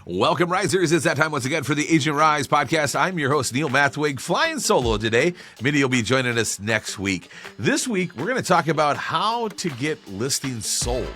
Welcome, Risers. It's that time once again for the Agent Rise podcast. I'm your host, Neil Mathweg, flying solo today. Mindy will be joining us next week. This week, we're going to talk about how to get listings sold.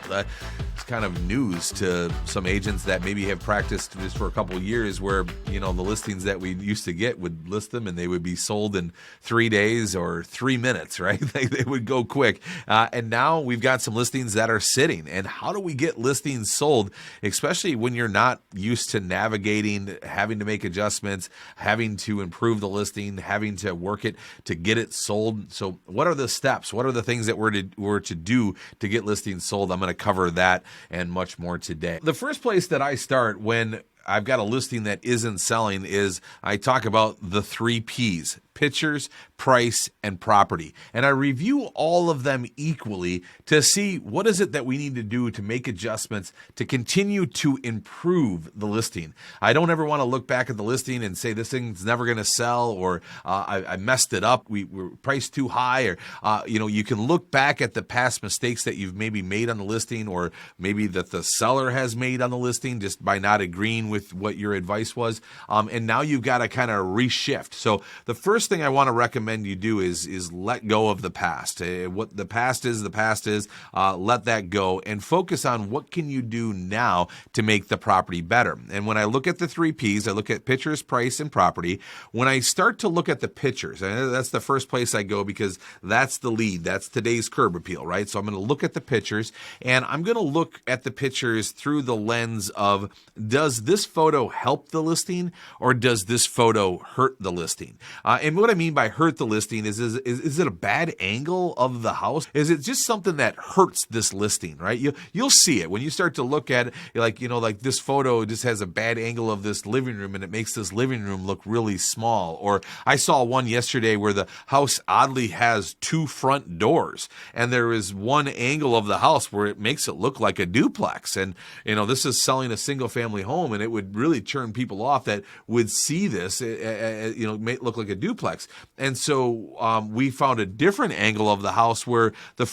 It's kind of news to some agents that maybe have practiced this for a couple of years where, you know, the listings that we used to get would list them and they would be sold in 3 days or 3 minutes, right? They would go quick. And now we've got some listings that are sitting. And how do we get listings sold, especially when you're not used to navigating, having to make adjustments, having to improve the listing, having to work it to get it sold? So what are the steps? What are the things that we're to do to get listings sold? I'm going to cover that and much more today. The first place that I start when I've got a listing that isn't selling is I talk about the 3 Ps: pictures, price, and property. And I review all of them equally to see what is it that we need to do to make adjustments to continue to improve the listing. I don't ever want to look back at the listing and say this thing's never going to sell, or I messed it up, we were priced too high, or you can look back at the past mistakes that you've maybe made on the listing, or maybe that the seller has made on the listing just by not agreeing with what your advice was. And now you've got to kind of reshift. So the first thing I want to recommend you do is let go of the past. What the past is, let that go and focus on what can you do now to make the property better. And when I look at the 3 Ps, I look at pictures, price, and property. When I start to look at the pictures, and that's the first place I go because that's the lead. That's today's curb appeal, right? So I'm going to look at the pictures, and I'm going to look at the pictures through the lens of, does this photo help the listing or does this photo hurt the listing? And what I mean by hurt the listing is it a bad angle of the house? Is it just something that hurts this listing, right? You'll see it when you start to look at it, like this photo just has a bad angle of this living room and it makes this living room look really small. Or I saw one yesterday where the house oddly has 2 front doors and there is one angle of the house where it makes it look like a duplex. And, this is selling a single family home, and it would really turn people off that would see this, may look like a duplex. And so we found a different angle of the house where the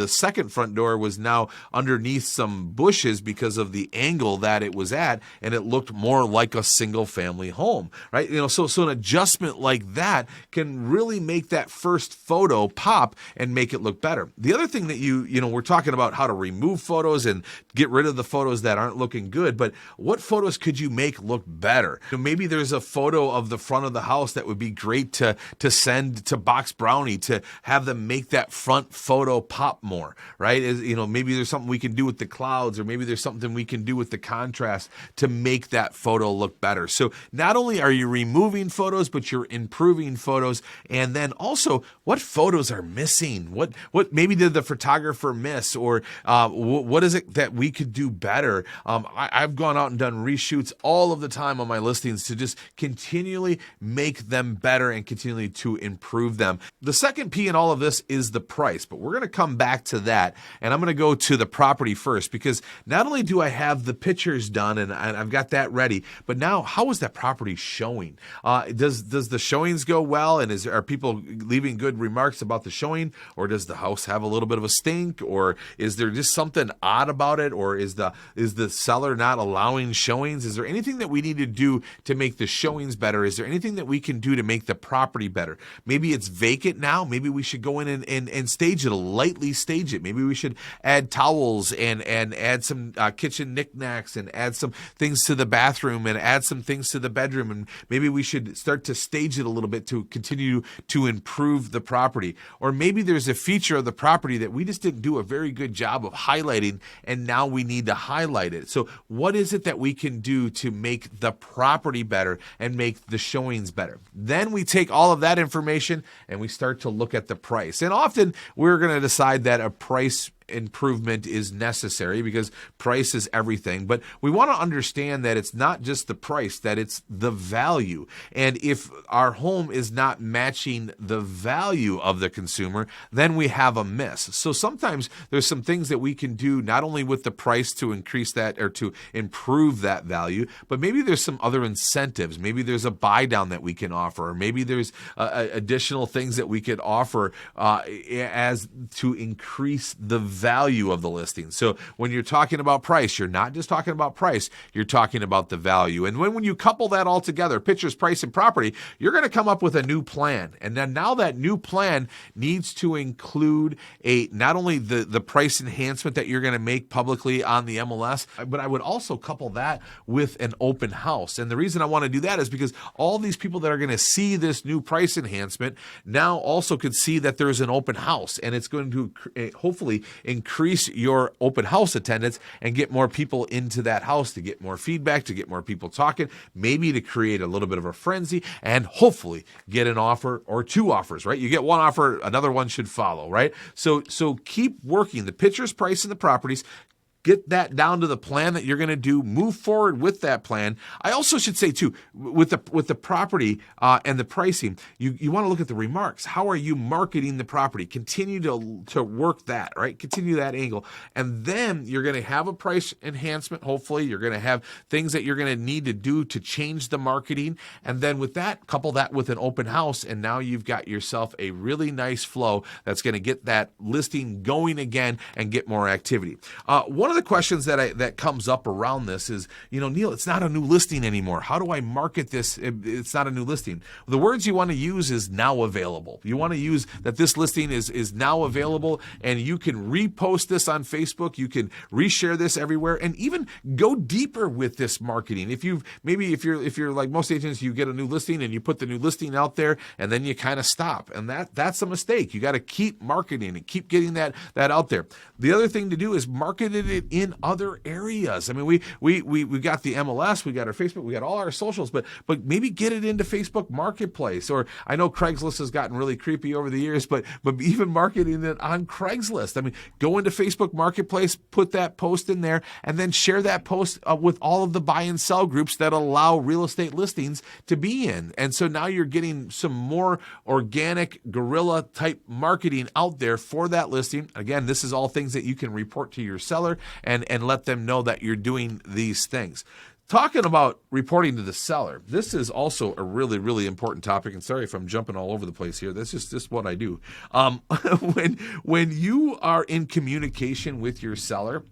second front door was now underneath some bushes because of the angle that it was at, and it looked more like a single family home, right? So an adjustment like that can really make that first photo pop and make it look better. The other thing that we're talking about how to remove photos and get rid of the photos that aren't looking good, but what photos could you make look better? Maybe there's a photo of the front of the house that would be great to send to Box Brownie to have them make that front photo pop more, right? Maybe there's something we can do with the clouds, or maybe there's something we can do with the contrast to make that photo look better. So not only are you removing photos, but you're improving photos. And then also, what photos are missing? What maybe did the photographer miss, or what is it that we could do better? I've gone out and done reshoots all of the time on my listings to just continually make them better and continually to improve them. The second P in all of this is the price, but we're going to come back to that, and I'm going to go to the property first, because not only do I have the pictures done and I've got that ready, but now how is that property showing? Does the showings go well, and are people leaving good remarks about the showing, or does the house have a little bit of a stink, or is there just something odd about it, or is the seller not allowing showings? Is there anything that we need to do to make the showings better? Is there anything that we can do to make the property better? Maybe it's vacant now. Maybe we should go in and stage it, lightly stage it. Maybe we should add towels and add some kitchen knickknacks and add some things to the bathroom and add some things to the bedroom. And maybe we should start to stage it a little bit to continue to improve the property. Or maybe there's a feature of the property that we just didn't do a very good job of highlighting, and now we need to highlight it. So what is it that we can do to make the property better and make the showings better? Then we take all of that information and we start to look at the price. And often we're going to decide that a price improvement is necessary because price is everything. But we want to understand that it's not just the price, that it's the value. And if our home is not matching the value of the consumer, then we have a miss. So sometimes there's some things that we can do not only with the price to increase that or to improve that value, but maybe there's some other incentives. Maybe there's a buy down that we can offer, or maybe there's additional things that we could offer as to increase the value of the listing. So when you're talking about price, you're not just talking about price, you're talking about the value. And when you couple that all together, pictures, price, and property, you're going to come up with a new plan. And then now that new plan needs to include not only the price enhancement that you're going to make publicly on the MLS, but I would also couple that with an open house. And the reason I want to do that is because all these people that are going to see this new price enhancement now also could see that there's an open house, and it's going to hopefully increase your open house attendance and get more people into that house, to get more feedback, to get more people talking, maybe to create a little bit of a frenzy, and hopefully get an offer or two offers, right? You get one offer, another one should follow, right? So keep working the pictures, price, and the properties. Get that down to the plan that you're going to do. Move forward with that plan. I also should say too, with the property and the pricing, you want to look at the remarks. How are you marketing the property? Continue to work that, right? Continue that angle, and then you're going to have a price enhancement. Hopefully, you're going to have things that you're going to need to do to change the marketing, and then with that, couple that with an open house, and now you've got yourself a really nice flow that's going to get that listing going again and get more activity. One of the questions that comes up around this is, Neil, it's not a new listing anymore. How do I market this? It's not a new listing. The words you want to use is now available. You want to use that this listing is now available, and you can repost this on Facebook. You can reshare this everywhere, and even go deeper with this marketing. If you're like most agents, you get a new listing and you put the new listing out there, and then you kind of stop, and that's a mistake. You got to keep marketing and keep getting that out there. The other thing to do is market it in other areas. I mean, we got the MLS, we got our Facebook, we got all our socials, but maybe get it into Facebook Marketplace. Or I know Craigslist has gotten really creepy over the years, but even marketing it on Craigslist. I mean, go into Facebook Marketplace, put that post in there, and then share that post with all of the buy and sell groups that allow real estate listings to be in. And so now you're getting some more organic guerrilla type marketing out there for that listing. Again, this is all things that you can report to your seller and let them know that you're doing these things. Talking about reporting to the seller, this is also a really, really important topic. And sorry if I'm jumping all over the place here. That's just what I do. When you are in communication with your seller,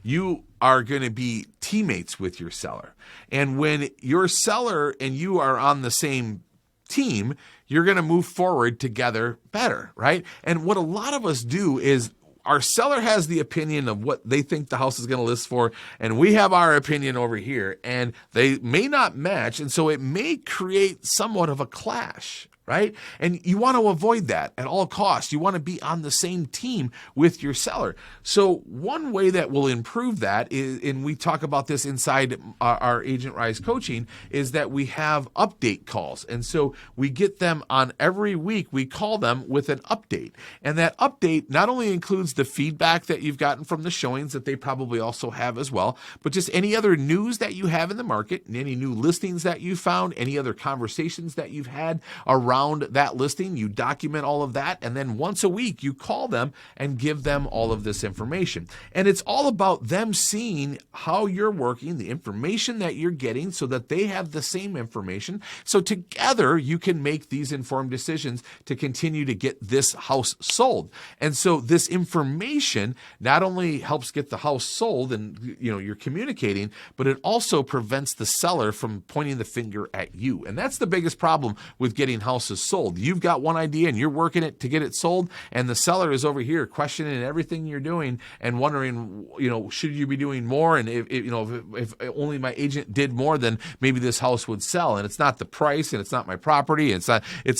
you are going to be teammates with your seller. And when your seller and you are on the same team, you're going to move forward together better, right? And what a lot of us do is our seller has the opinion of what they think the house is going to list for, and we have our opinion over here, and they may not match, and so it may create somewhat of a clash, right? And you want to avoid that at all costs. You want to be on the same team with your seller. So one way that will improve that is, and we talk about this inside our Agent Rise coaching, is that we have update calls. And so we get them on every week. We call them with an update. And that update not only includes the feedback that you've gotten from the showings that they probably also have as well, but just any other news that you have in the market, and any new listings that you found, any other conversations that you've had around that listing. You document all of that, and then once a week you call them and give them all of this information. And it's all about them seeing how you're working, the information that you're getting, so that they have the same information. So together you can make these informed decisions to continue to get this house sold. And so this information not only helps get the house sold, and you're communicating, but it also prevents the seller from pointing the finger at you. And that's the biggest problem with getting houses sold. You've got one idea and you're working it to get it sold, and the seller is over here questioning everything you're doing and wondering, should you be doing more? And if only my agent did more, then maybe this house would sell. And it's not the price, and it's not my property. It's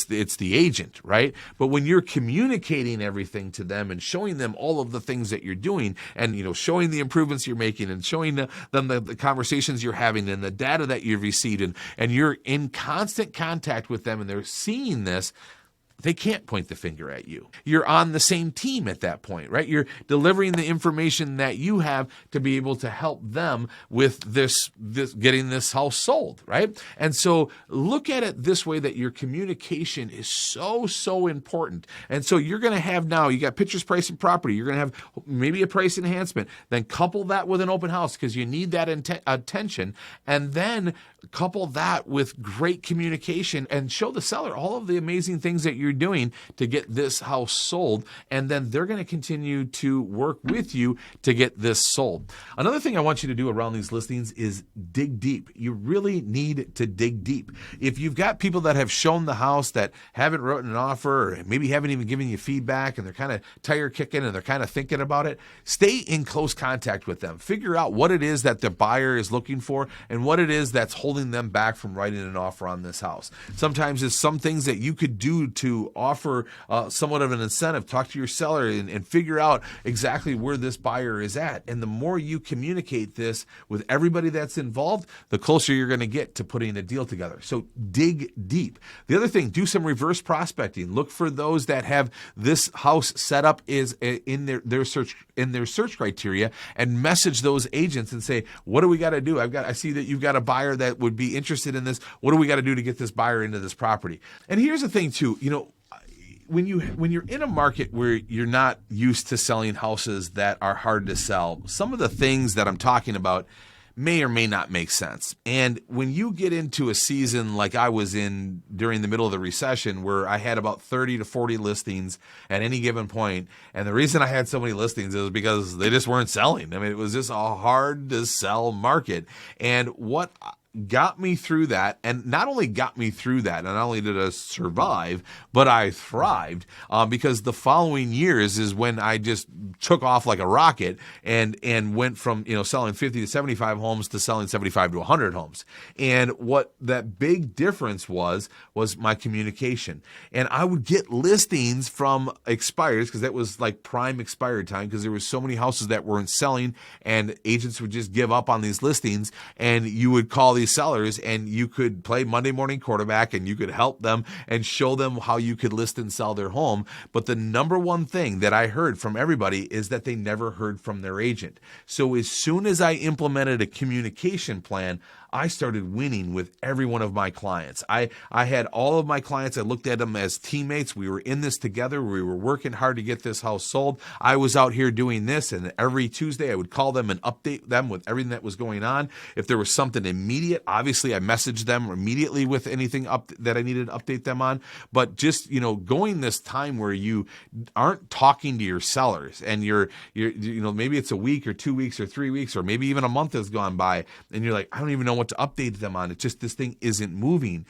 the agent, right? But when you're communicating everything to them and showing them all of the things that you're doing, and showing the improvements you're making, and showing them the conversations you're having, and the data that you've received, and you're in constant contact with them, and they're seeing this, they can't point the finger at you. You're on the same team at that point, right? You're delivering the information that you have to be able to help them with this getting this house sold, right? And so look at it this way, that your communication is so important. And so you're going to have, now you got pictures, price, and property. You're going to have maybe a price enhancement. Then couple that with an open house, because you need that attention. And then couple that with great communication and show the seller all of the amazing things that you're doing to get this house sold. And then they're going to continue to work with you to get this sold. Another thing I want you to do around these listings is dig deep. You really need to dig deep. If you've got people that have shown the house that haven't written an offer or maybe haven't even given you feedback and they're kind of tire kicking and they're kind of thinking about it, stay in close contact with them. Figure out what it is that the buyer is looking for and what it is that's holding them back from writing an offer on this house. Sometimes it's some things that you could do to offer somewhat of an incentive. Talk to your seller and figure out exactly where this buyer is at. And the more you communicate this with everybody that's involved, the closer you're going to get to putting a deal together. So dig deep. The other thing, do some reverse prospecting. Look for those that have this house set up is in their search criteria, and message those agents and say, what do we got to do? I see that you've got a buyer that would be interested in this. What do we got to do to get this buyer into this property? And here's the thing too, when you're in a market where you're not used to selling houses that are hard to sell, some of the things that I'm talking about may or may not make sense. And when you get into a season like I was in during the middle of the recession, where I had about 30 to 40 listings at any given point, and the reason I had so many listings is because they just weren't selling. I mean, it was just a hard to sell market. And what got me through that, and not only got me through that, and not only did I survive, but I thrived, because the following years is when I just took off like a rocket and went from selling 50 to 75 homes to selling 75 to 100 homes. And what that big difference was my communication. And I would get listings from expireds, because that was like prime expired time, because there was so many houses that weren't selling, and agents would just give up on these listings, and you would call these sellers and you could play Monday morning quarterback and you could help them and show them how you could list and sell their home. But the number one thing that I heard from everybody is that they never heard from their agent. So as soon as I implemented a communication plan, I started winning with every one of my clients. I had all of my clients, I looked at them as teammates. We were in this together. We were working hard to get this house sold. I was out here doing this, and every Tuesday I would call them and update them with everything that was going on. If there was something immediate, obviously I messaged them immediately with anything that I needed to update them on. But just, going this time where you aren't talking to your sellers, and you're maybe it's a week or 2 weeks or 3 weeks, or maybe even a month has gone by, and you're like, I don't even know what to update them on. It's just this thing isn't moving.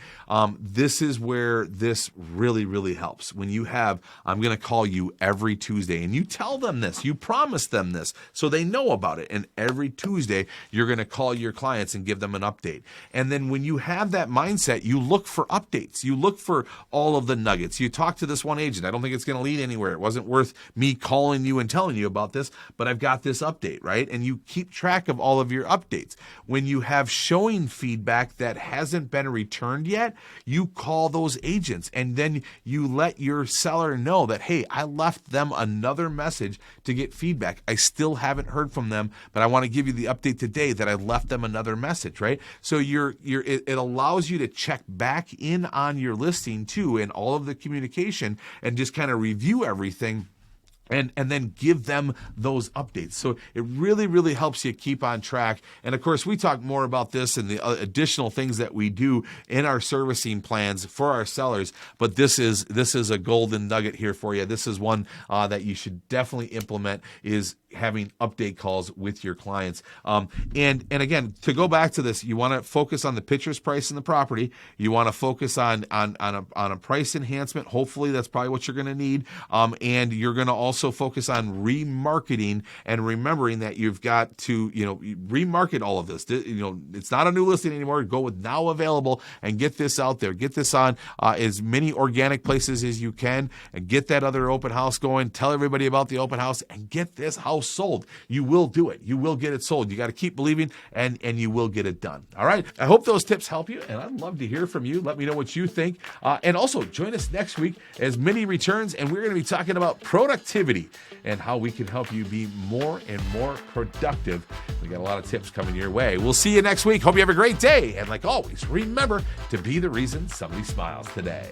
This is where this really, really helps. When you have, I'm going to call you every Tuesday, and you tell them this, you promise them this, so they know about it. And every Tuesday, you're going to call your clients and give them an update. And then when you have that mindset, you look for updates. You look for all of the nuggets. You talk to this one agent. I don't think it's going to lead anywhere. It wasn't worth me calling you and telling you about this, but I've got this update, right? And you keep track of all of your updates. When you have showing feedback that hasn't been returned yet, you call those agents, and then you let your seller know that, hey, I left them another message to get feedback. I still haven't heard from them, but I want to give you the update today that I left them another message, right? So it allows you to check back in on your listing too, and all of the communication, and just kind of review everything. And then give them those updates. So it really, really helps you keep on track. And of course, we talk more about this and the additional things that we do in our servicing plans for our sellers. But this is a golden nugget here for you. This is one that you should definitely implement, is having update calls with your clients. And again, to go back to this, you want to focus on the purchase price in the property. You want to focus on a price enhancement. Hopefully, that's probably what you're going to need. And you're going to also focus on remarketing, and remembering that you've got to, remarket all of this. It's not a new listing anymore. Go with now available and get this out there. Get this on as many organic places as you can, and get that other open house going. Tell everybody about the open house and get this house sold. You will do it. You will get it sold. You got to keep believing, and you will get it done. All right. I hope those tips help you, and I'd love to hear from you. Let me know what you think. And also join us next week as Minnie returns, and we're going to be talking about productivity and how we can help you be more and more productive. We got a lot of tips coming your way. We'll see you next week. Hope you have a great day. And like always, remember to be the reason somebody smiles today.